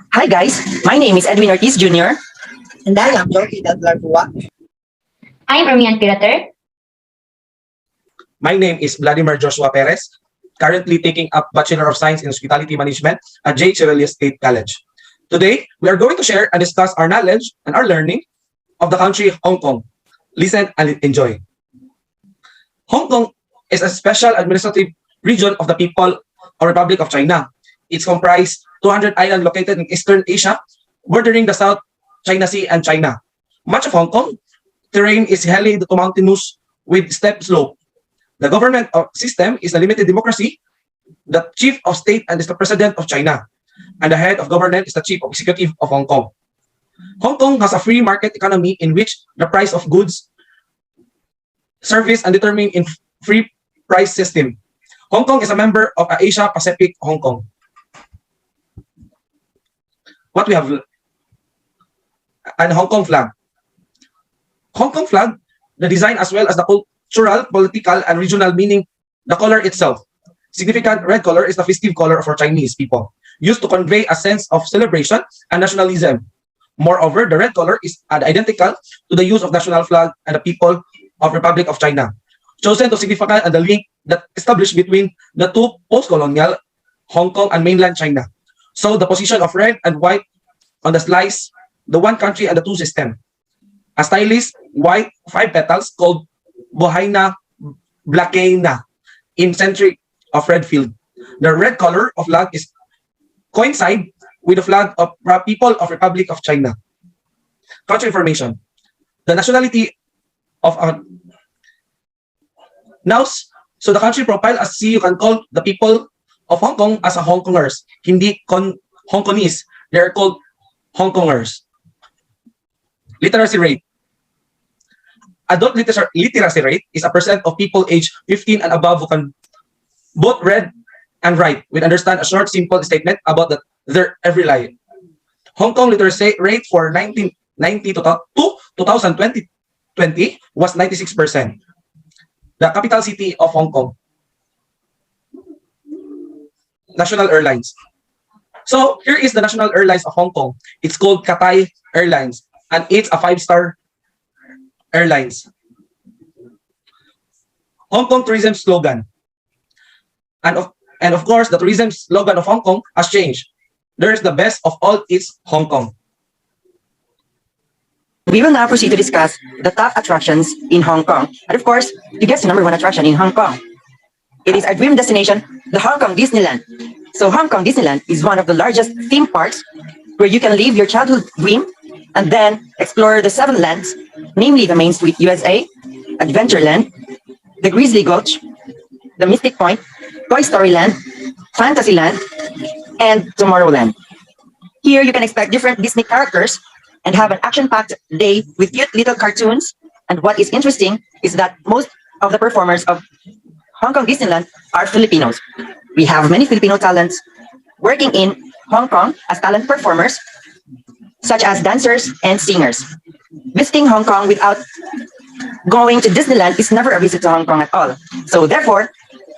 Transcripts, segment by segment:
Hi guys, my name is Edwin Ortiz Jr. And I am Joki Dallarua. I'm Romian Pirater. My name is Vladimir Joshua Perez, currently taking up Bachelor of Science in Hospitality Management at J. Chirelia State College. Today, we are going to share and discuss our knowledge and our learning of the country Hong Kong. Listen and enjoy. Hong Kong is a special administrative region of the People or Republic of China. It's comprised 200 islands located in Eastern Asia, bordering the South China Sea and China. Much of Hong Kong terrain is highly mountainous with steep slope. The government system is a limited democracy. The chief of state is the president of China, and the head of government is the chief of executive of Hong Kong. Hong Kong has a free market economy in which the price of goods, service, and determined in free price system. Hong Kong is a member of Asia Pacific Hong Kong. What we have and Hong Kong flag. Hong Kong flag, the design as well as the cultural, political, and regional meaning, the color itself. Significant red color is the festive color for Chinese people, used to convey a sense of celebration and nationalism. Moreover, the red color is identical to the use of national flag and the people of Republic of China, chosen to signify the link that established between the two post-colonial Hong Kong and mainland China. So the position of red and white on the slice, the one country and the two system. A stylish white 5 petals called Bohaina Blackana in center of red field. The red color of flag is coincide with the flag of people of Republic of China. Country information. The nationality of now, so the country profile, as see, you can call the people of Hong Kong as a Hong Kongers, hindi Hong Kongese. They are called Hong Kongers. Literacy rate. Adult literacy rate is a percent of people aged 15 and above who can both read and write, with understand a short, simple statement about their every life. Hong Kong literacy rate for 1990 to 2020 was 96%. The capital city of Hong Kong. National Airlines. So here is the National Airlines of Hong Kong. It's called Cathay Airlines, and it's a 5-star airlines. Hong Kong tourism slogan. And of course, the tourism slogan of Hong Kong has changed. There is the best of all its Hong Kong. We will now proceed to discuss the top attractions in Hong Kong. And of course, you guess the number one attraction in Hong Kong. It is our dream destination, the Hong Kong Disneyland. So Hong Kong Disneyland is one of the largest theme parks where you can live your childhood dream and then explore the 7 lands, namely the Main Street USA, Adventureland, the Grizzly Gulch, the Mystic Point, Toy Story Land, Fantasyland, and Tomorrowland. Here you can expect different Disney characters and have an action-packed day with cute little cartoons. And what is interesting is that most of the performers of Hong Kong Disneyland are Filipinos. We have many Filipino talents working in Hong Kong as talent performers, such as dancers and singers. Visiting Hong Kong without going to Disneyland is never a visit to Hong Kong at all. So therefore,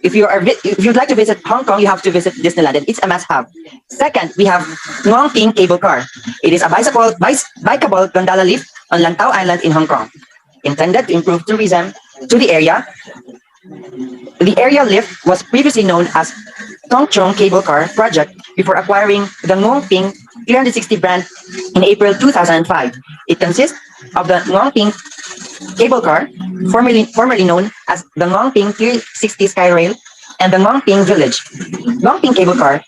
if you'd like to visit Hong Kong, you have to visit Disneyland, and it's a must-have. Second, we have Ngong Ping Cable Car. It is a bikeable gondola lift on Lantau Island in Hong Kong, intended to improve tourism to the area. The area lift was previously known as Tong Chong Cable Car Project before acquiring the Ngong Ping 360 brand in April 2005. It consists of the Ngong Ping Cable Car, formerly known as the Ngong Ping 360 Sky Rail, and the Ngong Ping Village. Ngong Ping Cable Car,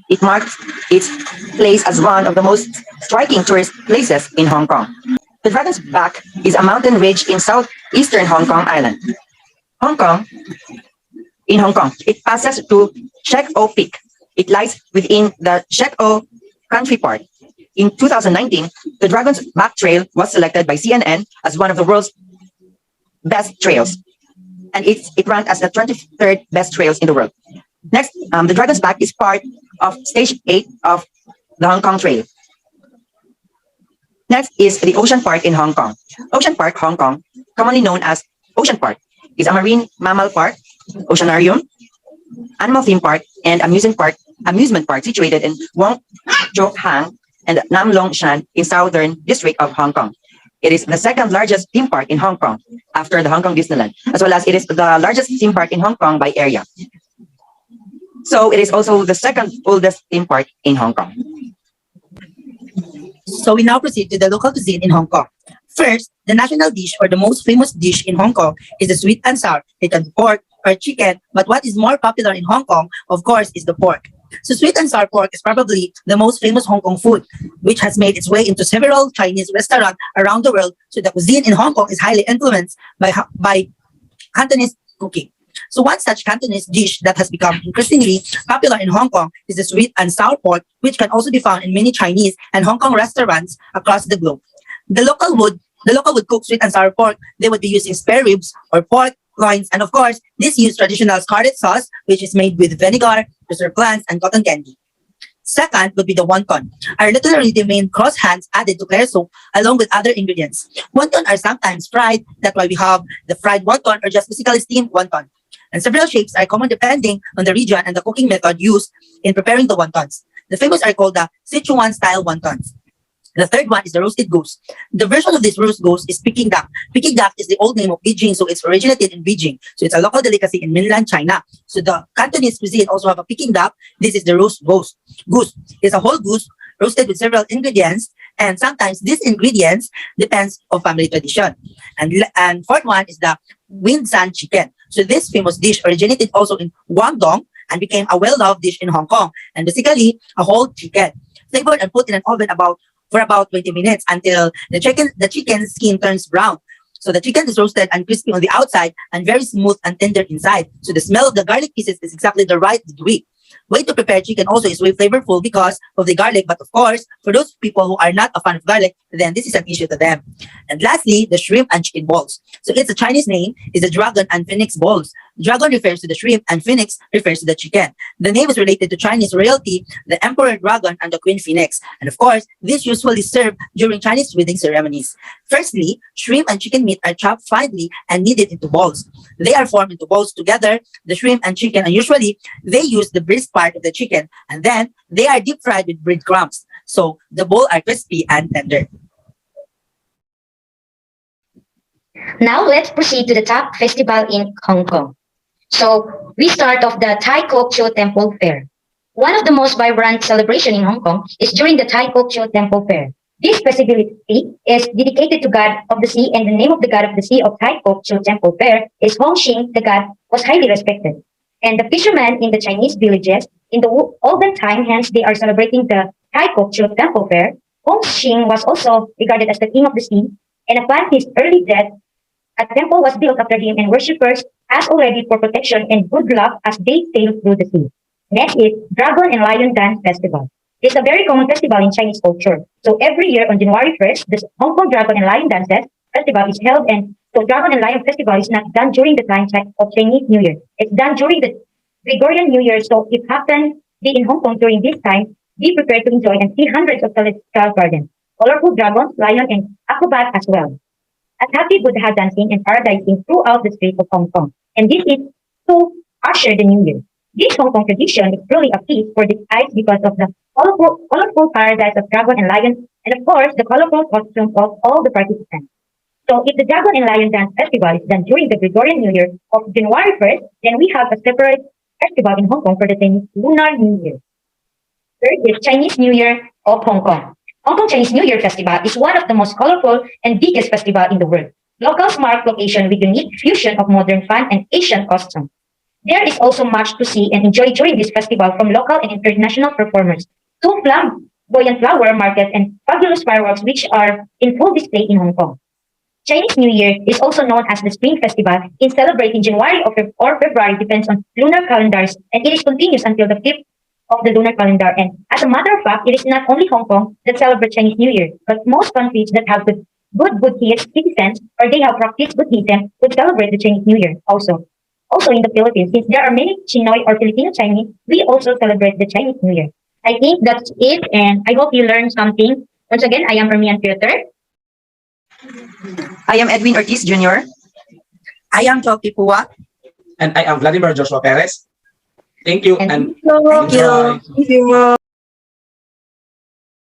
it marks its place as one of the most striking tourist places in Hong Kong. The Dragon's Back is a mountain ridge in southeastern Hong Kong Island. In Hong Kong, it passes to Shek O Peak. It lies within the Shek O Country Park. In 2019, the Dragon's Back Trail was selected by CNN as one of the world's best trails, and it ranked as the 23rd best trails in the world. Next, the Dragon's Back is part of Stage 8 of the Hong Kong Trail. Next is the Ocean Park in Hong Kong. Ocean Park, Hong Kong, commonly known as Ocean Park, is a marine mammal park, oceanarium, animal theme park, and amusement park situated in Wong Chok Hang and Nam Long Shan in southern district of Hong Kong. It is the second largest theme park in Hong Kong after the Hong Kong Disneyland, as well as it is the largest theme park in Hong Kong by area. So it is also the second oldest theme park in Hong Kong. So we now proceed to the local cuisine in Hong Kong. First, the national dish or the most famous dish in Hong Kong is the sweet and sour. It can be pork or chicken, but what is more popular in Hong Kong, of course, is the pork. So sweet and sour pork is probably the most famous Hong Kong food, which has made its way into several Chinese restaurants around the world. So the cuisine in Hong Kong is highly influenced by Cantonese cooking. So one such Cantonese dish that has become increasingly popular in Hong Kong is the sweet and sour pork, which can also be found in many Chinese and Hong Kong restaurants across the globe. The local would cook sweet and sour pork. They would be using spare ribs or pork loins, and of course, this use traditional scarlet sauce, which is made with vinegar, preserved plants, and cotton candy. Second would be the wonton, are literally the main cross hands added to clear soup along with other ingredients. Wonton are sometimes fried, that's why we have the fried wonton or just basically steamed wonton. And several shapes are common depending on the region and the cooking method used in preparing the wontons. The famous are called the Sichuan style wontons. The third one is the roasted goose. The version of this roast goose is Peking duck. Peking duck is the old name of Beijing, so it's originated in Beijing. So it's a local delicacy in mainland China. So the Cantonese cuisine also have a Peking duck. This is the roast goose. Goose is a whole goose roasted with several ingredients, and sometimes these ingredients depends on family tradition. And fourth one is the Win San chicken. So this famous dish originated also in Guangdong and became a well-loved dish in Hong Kong. And basically a whole chicken, flavored and put in an oven for about 20 minutes until the chicken skin turns brown. So the chicken is roasted and crispy on the outside and very smooth and tender inside. So the smell of the garlic pieces is exactly the right degree. Way to prepare chicken also is way flavorful because of the garlic. But of course, for those people who are not a fan of garlic, then this is an issue to them. And lastly, the shrimp and chicken balls. So its a Chinese name is the dragon and phoenix balls. Dragon refers to the shrimp and phoenix refers to the chicken. The name is related to Chinese royalty, the emperor dragon and the queen phoenix. And of course, this usually served during Chinese wedding ceremonies. Firstly, shrimp and chicken meat are chopped finely and kneaded into balls. They are formed into balls together, the shrimp and chicken, and usually they use the breast part of the chicken, and then they are deep fried with breadcrumbs. So the balls are crispy and tender. Now let's proceed to the top festival in Hong Kong. So we start off the Tai Kok Cho Temple Fair. One of the most vibrant celebrations in Hong Kong is during the Tai Kok Cho Temple Fair. This festivity is dedicated to God of the Sea, and the name of the God of the Sea of Tai Kok Cho Temple Fair is Hong Xing. The god was highly respected. And the fishermen in the Chinese villages, in the olden time, hence they are celebrating the Tai Kok Cho Temple Fair. Hong Xing was also regarded as the king of the sea, and upon his early death, a temple was built after him, and worshippers asked already for protection and good luck as they sailed through the sea. Next is Dragon and Lion Dance Festival. It's a very common festival in Chinese culture. So every year on January 1st, the Hong Kong Dragon and Lion Dances Festival is held, and so Dragon and Lion Festival is not done during the time of Chinese New Year. It's done during the Gregorian New Year. So it happens in Hong Kong during this time. Be prepared to enjoy and see hundreds of celestial gardens, colorful dragons, lion, and acrobat as well. As happy Buddha dancing and paradising throughout the streets of Hong Kong. And this is to usher the New Year. This Hong Kong tradition is truly a feast for the eyes because of the colorful paradise of dragon and lion, and of course the colorful costumes of all the participants. So if the Dragon and Lion Dance Festival is done during the Gregorian New Year of January 1st, then we have a separate festival in Hong Kong for the Chinese Lunar New Year. Third is Chinese New Year of Hong Kong. Hong Kong Chinese New Year Festival is one of the most colorful and biggest festival in the world. Locals mark location with unique fusion of modern fun and Asian costumes. There is also much to see and enjoy during this festival from local and international performers to flamboyant flower market and fabulous fireworks which are in full display in Hong Kong. Chinese New Year is also known as the Spring Festival in celebrating January or February depends on lunar calendars, and it is continuous until the 5th of the lunar calendar. And as a matter of fact, it is not only Hong Kong that celebrates Chinese New Year, but most countries that have good Buddhist citizens or they have practiced Buddhism would celebrate the Chinese New Year also. Also in the Philippines, since there are many Chinoy or Filipino Chinese, we also celebrate the Chinese New Year. I think that's it, and I hope you learned something. Once again, I am Ermian Theater. I am Edwin Ortiz Jr. I am Choki Pua. And I am Vladimir Joshua Perez. Thank you And and Thank you. enjoy. Thank you.